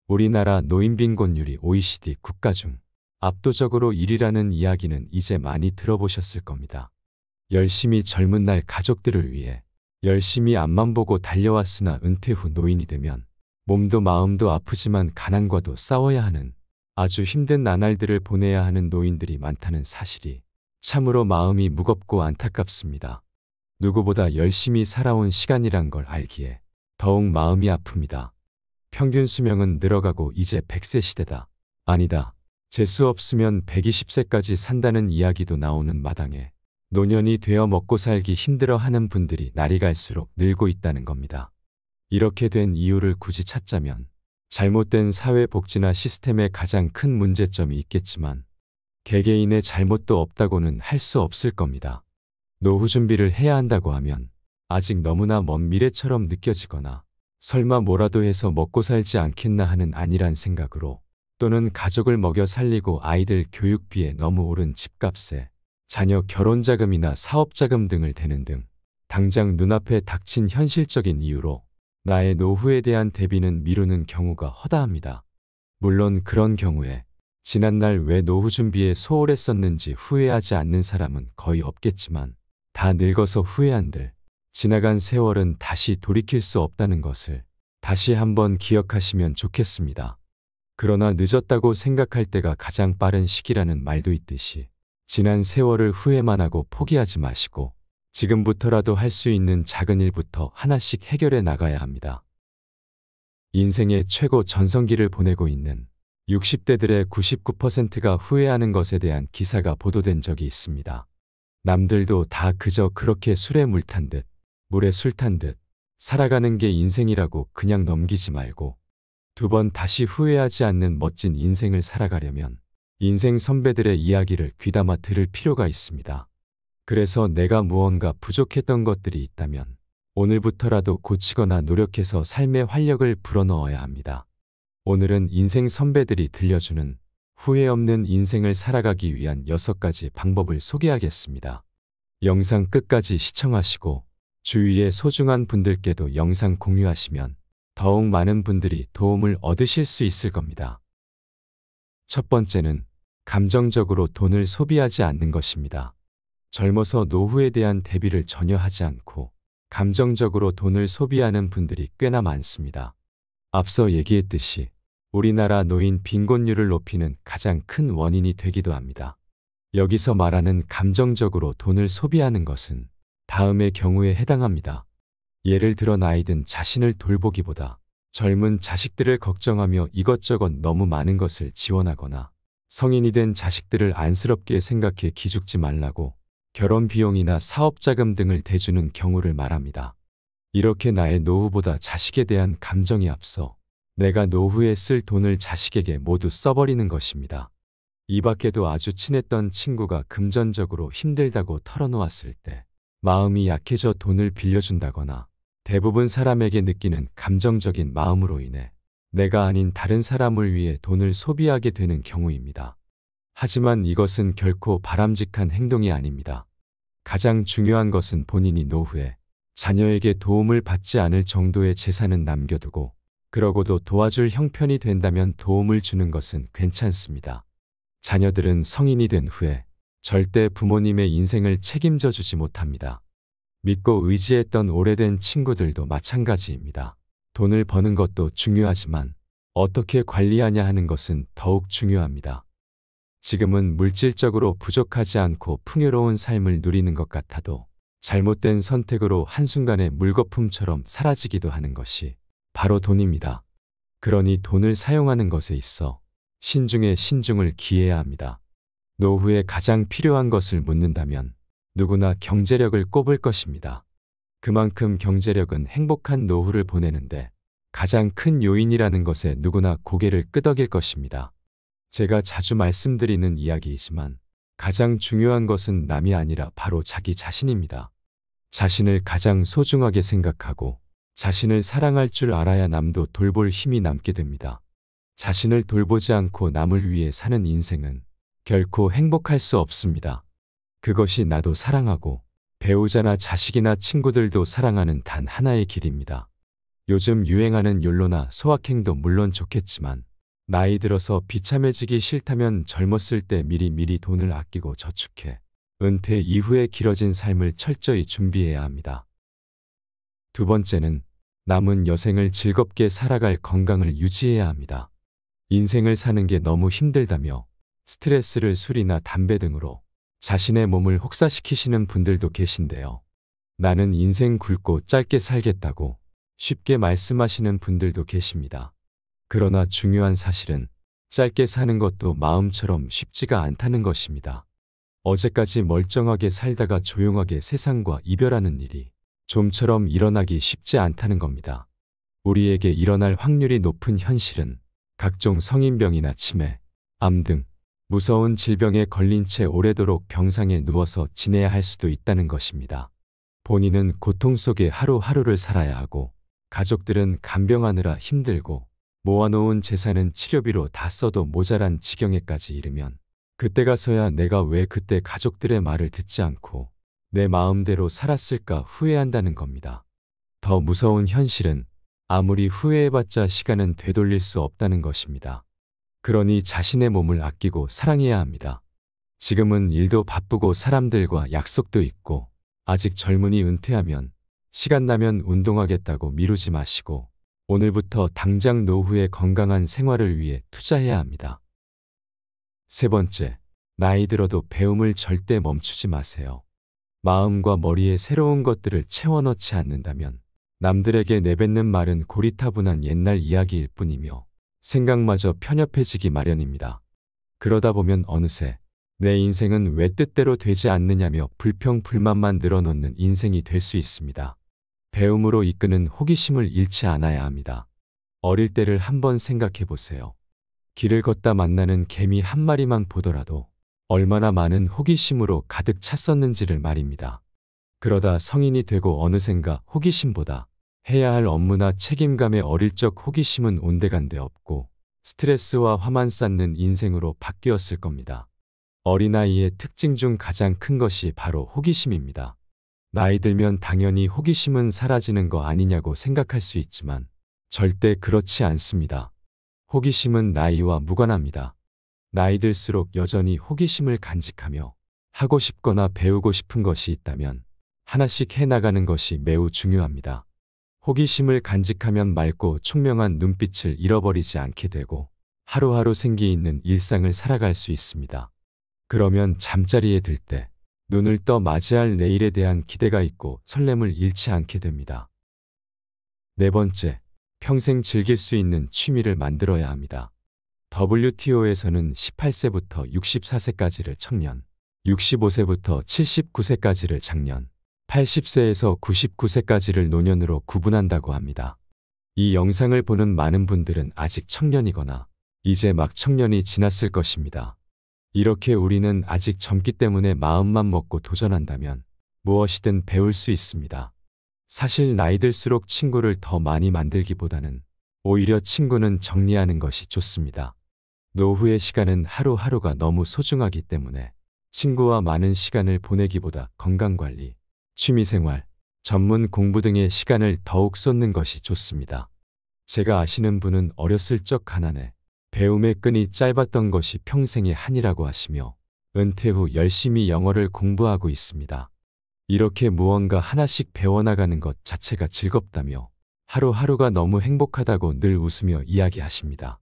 우리나라 노인 빈곤율이 OECD 국가 중 압도적으로 1위라는 이야기는 이제 많이 들어보셨을 겁니다. 열심히 젊은 날 가족들을 위해 열심히 앞만 보고 달려왔으나 은퇴 후 노인이 되면 몸도 마음도 아프지만 가난과도 싸워야 하는 아주 힘든 나날들을 보내야 하는 노인들이 많다는 사실이 참으로 마음이 무겁고 안타깝습니다. 누구보다 열심히 살아온 시간이란 걸 알기에 더욱 마음이 아픕니다. 평균 수명은 늘어가고 이제 100세 시대다. 아니다. 재수 없으면 120세까지 산다는 이야기도 나오는 마당에 노년이 되어 먹고 살기 힘들어하는 분들이 날이 갈수록 늘고 있다는 겁니다. 이렇게 된 이유를 굳이 찾자면 잘못된 사회복지나 시스템에 가장 큰 문제점이 있겠지만 개개인의 잘못도 없다고는 할 수 없을 겁니다. 노후 준비를 해야 한다고 하면 아직 너무나 먼 미래처럼 느껴지거나 설마 뭐라도 해서 먹고 살지 않겠나 하는 안일한 생각으로 또는 가족을 먹여 살리고 아이들 교육비에 너무 오른 집값에 자녀 결혼자금이나 사업자금 등을 대는 등 당장 눈앞에 닥친 현실적인 이유로 나의 노후에 대한 대비는 미루는 경우가 허다합니다. 물론 그런 경우에 지난날 왜 노후 준비에 소홀했었는지 후회하지 않는 사람은 거의 없겠지만 다 늙어서 후회한들 지나간 세월은 다시 돌이킬 수 없다는 것을 다시 한번 기억하시면 좋겠습니다. 그러나 늦었다고 생각할 때가 가장 빠른 시기라는 말도 있듯이 지난 세월을 후회만 하고 포기하지 마시고 지금부터라도 할 수 있는 작은 일부터 하나씩 해결해 나가야 합니다. 인생의 최고 전성기를 보내고 있는 60대들의 99%가 후회하는 것에 대한 기사가 보도된 적이 있습니다. 남들도 다 그저 그렇게 술에 물 탄 듯, 물에 술 탄 듯 살아가는 게 인생이라고 그냥 넘기지 말고 두 번 다시 후회하지 않는 멋진 인생을 살아가려면 인생 선배들의 이야기를 귀담아 들을 필요가 있습니다. 그래서 내가 무언가 부족했던 것들이 있다면 오늘부터라도 고치거나 노력해서 삶의 활력을 불어넣어야 합니다. 오늘은 인생 선배들이 들려주는 후회 없는 인생을 살아가기 위한 6가지 방법을 소개하겠습니다. 영상 끝까지 시청하시고 주위의 소중한 분들께도 영상 공유하시면 더욱 많은 분들이 도움을 얻으실 수 있을 겁니다. 첫 번째는 감정적으로 돈을 소비하지 않는 것입니다. 젊어서 노후에 대한 대비를 전혀 하지 않고 감정적으로 돈을 소비하는 분들이 꽤나 많습니다. 앞서 얘기했듯이 우리나라 노인 빈곤율을 높이는 가장 큰 원인이 되기도 합니다. 여기서 말하는 감정적으로 돈을 소비하는 것은 다음의 경우에 해당합니다. 예를 들어 나이든 자신을 돌보기보다 젊은 자식들을 걱정하며 이것저것 너무 많은 것을 지원하거나 성인이 된 자식들을 안쓰럽게 생각해 기죽지 말라고 결혼 비용이나 사업자금 등을 대주는 경우를 말합니다. 이렇게 나의 노후보다 자식에 대한 감정이 앞서 내가 노후에 쓸 돈을 자식에게 모두 써버리는 것입니다. 이 밖에도 아주 친했던 친구가 금전적으로 힘들다고 털어놓았을 때 마음이 약해져 돈을 빌려준다거나 대부분 사람에게 느끼는 감정적인 마음으로 인해 내가 아닌 다른 사람을 위해 돈을 소비하게 되는 경우입니다. 하지만 이것은 결코 바람직한 행동이 아닙니다. 가장 중요한 것은 본인이 노후에 자녀에게 도움을 받지 않을 정도의 재산은 남겨두고 그러고도 도와줄 형편이 된다면 도움을 주는 것은 괜찮습니다. 자녀들은 성인이 된 후에 절대 부모님의 인생을 책임져 주지 못합니다. 믿고 의지했던 오래된 친구들도 마찬가지입니다. 돈을 버는 것도 중요하지만 어떻게 관리하냐 하는 것은 더욱 중요합니다. 지금은 물질적으로 부족하지 않고 풍요로운 삶을 누리는 것 같아도 잘못된 선택으로 한순간에 물거품처럼 사라지기도 하는 것이 바로 돈입니다. 그러니 돈을 사용하는 것에 있어 신중에 신중을 기해야 합니다. 노후에 가장 필요한 것을 묻는다면 누구나 경제력을 꼽을 것입니다. 그만큼 경제력은 행복한 노후를 보내는데 가장 큰 요인이라는 것에 누구나 고개를 끄덕일 것입니다. 제가 자주 말씀드리는 이야기이지만 가장 중요한 것은 남이 아니라 바로 자기 자신입니다. 자신을 가장 소중하게 생각하고 자신을 사랑할 줄 알아야 남도 돌볼 힘이 남게 됩니다. 자신을 돌보지 않고 남을 위해 사는 인생은 결코 행복할 수 없습니다. 그것이 나도 사랑하고 배우자나 자식이나 친구들도 사랑하는 단 하나의 길입니다. 요즘 유행하는 욜로나 소확행도 물론 좋겠지만 나이 들어서 비참해지기 싫다면 젊었을 때 미리 돈을 아끼고 저축해 은퇴 이후에 길어진 삶을 철저히 준비해야 합니다. 두 번째는 남은 여생을 즐겁게 살아갈 건강을 유지해야 합니다. 인생을 사는 게 너무 힘들다며 스트레스를 술이나 담배 등으로 자신의 몸을 혹사시키시는 분들도 계신데요. 나는 인생 굵고 짧게 살겠다고 쉽게 말씀하시는 분들도 계십니다. 그러나 중요한 사실은 짧게 사는 것도 마음처럼 쉽지가 않다는 것입니다. 어제까지 멀쩡하게 살다가 조용하게 세상과 이별하는 일이 좀처럼 일어나기 쉽지 않다는 겁니다. 우리에게 일어날 확률이 높은 현실은 각종 성인병이나 치매, 암 등 무서운 질병에 걸린 채 오래도록 병상에 누워서 지내야 할 수도 있다는 것입니다. 본인은 고통 속에 하루하루를 살아야 하고 가족들은 간병하느라 힘들고 모아놓은 재산은 치료비로 다 써도 모자란 지경에까지 이르면 그때 가서야 내가 왜 그때 가족들의 말을 듣지 않고 내 마음대로 살았을까 후회한다는 겁니다. 더 무서운 현실은 아무리 후회해봤자 시간은 되돌릴 수 없다는 것입니다. 그러니 자신의 몸을 아끼고 사랑해야 합니다. 지금은 일도 바쁘고 사람들과 약속도 있고 아직 젊으니 은퇴하면 시간 나면 운동하겠다고 미루지 마시고 오늘부터 당장 노후의 건강한 생활을 위해 투자해야 합니다. 세 번째, 나이 들어도 배움을 절대 멈추지 마세요. 마음과 머리에 새로운 것들을 채워넣지 않는다면 남들에게 내뱉는 말은 고리타분한 옛날 이야기일 뿐이며 생각마저 편협해지기 마련입니다. 그러다 보면 어느새 내 인생은 왜 뜻대로 되지 않느냐며 불평불만만 늘어놓는 인생이 될 수 있습니다. 배움으로 이끄는 호기심을 잃지 않아야 합니다. 어릴 때를 한번 생각해 보세요. 길을 걷다 만나는 개미 한 마리만 보더라도 얼마나 많은 호기심으로 가득 찼었는지를 말입니다. 그러다 성인이 되고 어느샌가 호기심보다 해야 할 업무나 책임감에 어릴 적 호기심은 온데간데 없고 스트레스와 화만 쌓는 인생으로 바뀌었을 겁니다. 어린아이의 특징 중 가장 큰 것이 바로 호기심입니다. 나이 들면 당연히 호기심은 사라지는 거 아니냐고 생각할 수 있지만 절대 그렇지 않습니다. 호기심은 나이와 무관합니다. 나이 들수록 여전히 호기심을 간직하며 하고 싶거나 배우고 싶은 것이 있다면 하나씩 해나가는 것이 매우 중요합니다. 호기심을 간직하면 맑고 총명한 눈빛을 잃어버리지 않게 되고 하루하루 생기 있는 일상을 살아갈 수 있습니다. 그러면 잠자리에 들 때 눈을 떠 맞이할 내일에 대한 기대가 있고 설렘을 잃지 않게 됩니다. 네 번째, 평생 즐길 수 있는 취미를 만들어야 합니다. WTO에서는 18세부터 64세까지를 청년, 65세부터 79세까지를 장년, 80세에서 99세까지를 노년으로 구분한다고 합니다. 이 영상을 보는 많은 분들은 아직 청년이거나 이제 막 청년이 지났을 것입니다. 이렇게 우리는 아직 젊기 때문에 마음만 먹고 도전한다면 무엇이든 배울 수 있습니다. 사실 나이 들수록 친구를 더 많이 만들기보다는 오히려 친구는 정리하는 것이 좋습니다. 노후의 시간은 하루하루가 너무 소중하기 때문에 친구와 많은 시간을 보내기보다 건강관리, 취미생활, 전문 공부 등의 시간을 더욱 쏟는 것이 좋습니다. 제가 아시는 분은 어렸을 적 가난해 배움의 끈이 짧았던 것이 평생의 한이라고 하시며 은퇴 후 열심히 영어를 공부하고 있습니다. 이렇게 무언가 하나씩 배워나가는 것 자체가 즐겁다며 하루하루가 너무 행복하다고 늘 웃으며 이야기하십니다.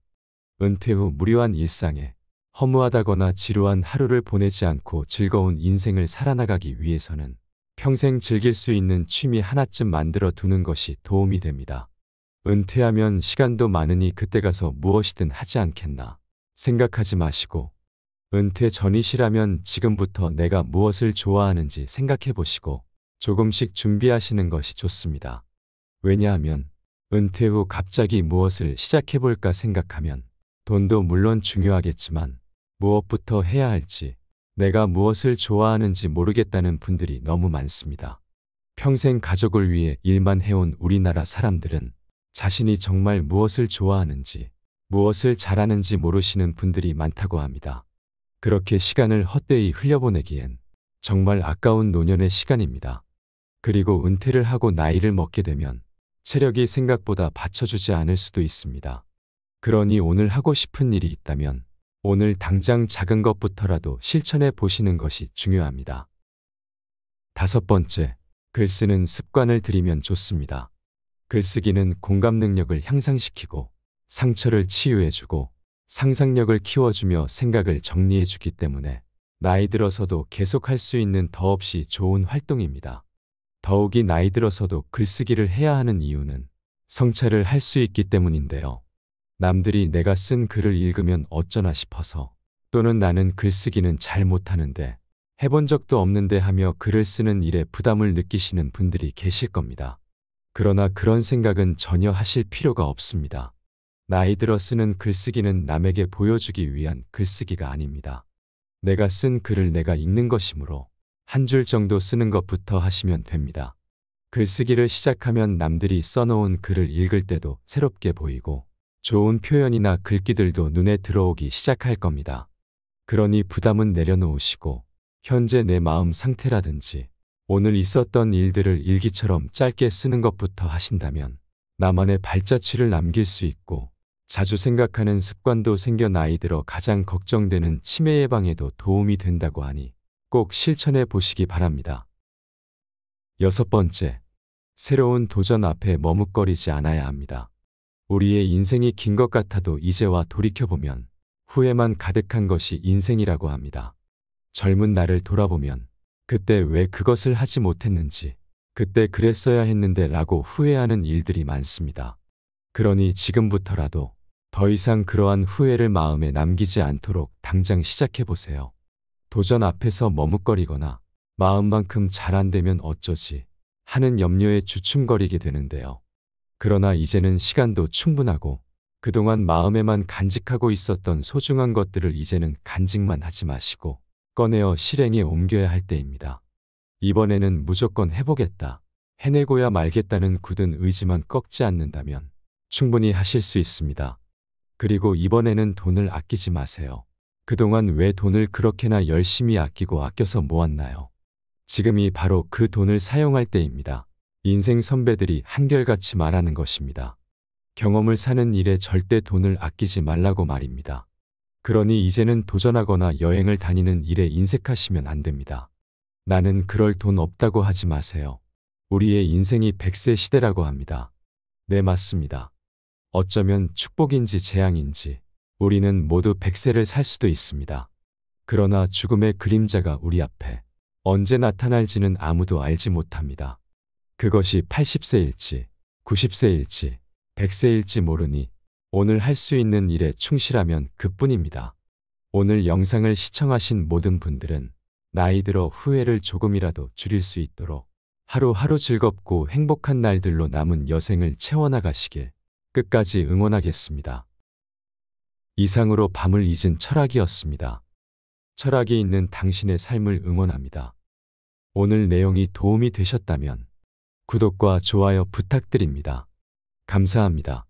은퇴 후 무료한 일상에 허무하다거나 지루한 하루를 보내지 않고 즐거운 인생을 살아나가기 위해서는 평생 즐길 수 있는 취미 하나쯤 만들어 두는 것이 도움이 됩니다. 은퇴하면 시간도 많으니 그때 가서 무엇이든 하지 않겠나 생각하지 마시고 은퇴 전이시라면 지금부터 내가 무엇을 좋아하는지 생각해 보시고 조금씩 준비하시는 것이 좋습니다. 왜냐하면 은퇴 후 갑자기 무엇을 시작해 볼까 생각하면 돈도 물론 중요하겠지만 무엇부터 해야 할지 내가 무엇을 좋아하는지 모르겠다는 분들이 너무 많습니다. 평생 가족을 위해 일만 해온 우리나라 사람들은 자신이 정말 무엇을 좋아하는지, 무엇을 잘하는지 모르시는 분들이 많다고 합니다. 그렇게 시간을 헛되이 흘려보내기엔 정말 아까운 노년의 시간입니다. 그리고 은퇴를 하고 나이를 먹게 되면 체력이 생각보다 받쳐주지 않을 수도 있습니다. 그러니 오늘 하고 싶은 일이 있다면 오늘 당장 작은 것부터라도 실천해 보시는 것이 중요합니다. 5번째, 글 쓰는 습관을 들이면 좋습니다. 글쓰기는 공감 능력을 향상시키고 상처를 치유해주고 상상력을 키워주며 생각을 정리해주기 때문에 나이 들어서도 계속할 수 있는 더없이 좋은 활동입니다. 더욱이 나이 들어서도 글쓰기를 해야 하는 이유는 성찰을 할 수 있기 때문인데요. 남들이 내가 쓴 글을 읽으면 어쩌나 싶어서 또는 나는 글쓰기는 잘 못하는데 해본 적도 없는데 하며 글을 쓰는 일에 부담을 느끼시는 분들이 계실 겁니다. 그러나 그런 생각은 전혀 하실 필요가 없습니다. 나이 들어 쓰는 글쓰기는 남에게 보여주기 위한 글쓰기가 아닙니다. 내가 쓴 글을 내가 읽는 것이므로 한 줄 정도 쓰는 것부터 하시면 됩니다. 글쓰기를 시작하면 남들이 써놓은 글을 읽을 때도 새롭게 보이고 좋은 표현이나 글귀들도 눈에 들어오기 시작할 겁니다. 그러니 부담은 내려놓으시고 현재 내 마음 상태라든지 오늘 있었던 일들을 일기처럼 짧게 쓰는 것부터 하신다면 나만의 발자취를 남길 수 있고 자주 생각하는 습관도 생겨 나이 들어 가장 걱정되는 치매 예방에도 도움이 된다고 하니 꼭 실천해 보시기 바랍니다. 6번째, 새로운 도전 앞에 머뭇거리지 않아야 합니다. 우리의 인생이 긴 것 같아도 이제와 돌이켜보면 후회만 가득한 것이 인생이라고 합니다. 젊은 나를 돌아보면 그때 왜 그것을 하지 못했는지, 그때 그랬어야 했는데 라고 후회하는 일들이 많습니다. 그러니 지금부터라도 더 이상 그러한 후회를 마음에 남기지 않도록 당장 시작해보세요. 도전 앞에서 머뭇거리거나 마음만큼 잘 안 되면 어쩌지 하는 염려에 주춤거리게 되는데요. 그러나 이제는 시간도 충분하고 그동안 마음에만 간직하고 있었던 소중한 것들을 이제는 간직만 하지 마시고 꺼내어 실행에 옮겨야 할 때입니다. 이번에는 무조건 해보겠다, 해내고야 말겠다는 굳은 의지만 꺾지 않는다면 충분히 하실 수 있습니다. 그리고 이번에는 돈을 아끼지 마세요. 그동안 왜 돈을 그렇게나 열심히 아끼고 아껴서 모았나요? 지금이 바로 그 돈을 사용할 때입니다. 인생 선배들이 한결같이 말하는 것입니다. 경험을 사는 일에 절대 돈을 아끼지 말라고 말입니다. 그러니 이제는 도전하거나 여행을 다니는 일에 인색하시면 안 됩니다. 나는 그럴 돈 없다고 하지 마세요. 우리의 인생이 100세 시대라고 합니다. 네, 맞습니다. 어쩌면 축복인지 재앙인지 우리는 모두 100세를 살 수도 있습니다. 그러나 죽음의 그림자가 우리 앞에 언제 나타날지는 아무도 알지 못합니다. 그것이 80세일지, 90세일지, 100세일지 모르니 오늘 할 수 있는 일에 충실하면 그뿐입니다. 오늘 영상을 시청하신 모든 분들은 나이 들어 후회를 조금이라도 줄일 수 있도록 하루하루 즐겁고 행복한 날들로 남은 여생을 채워나가시길 끝까지 응원하겠습니다. 이상으로 밤을 잊은 철학이었습니다. 철학이 있는 당신의 삶을 응원합니다. 오늘 내용이 도움이 되셨다면 구독과 좋아요 부탁드립니다. 감사합니다.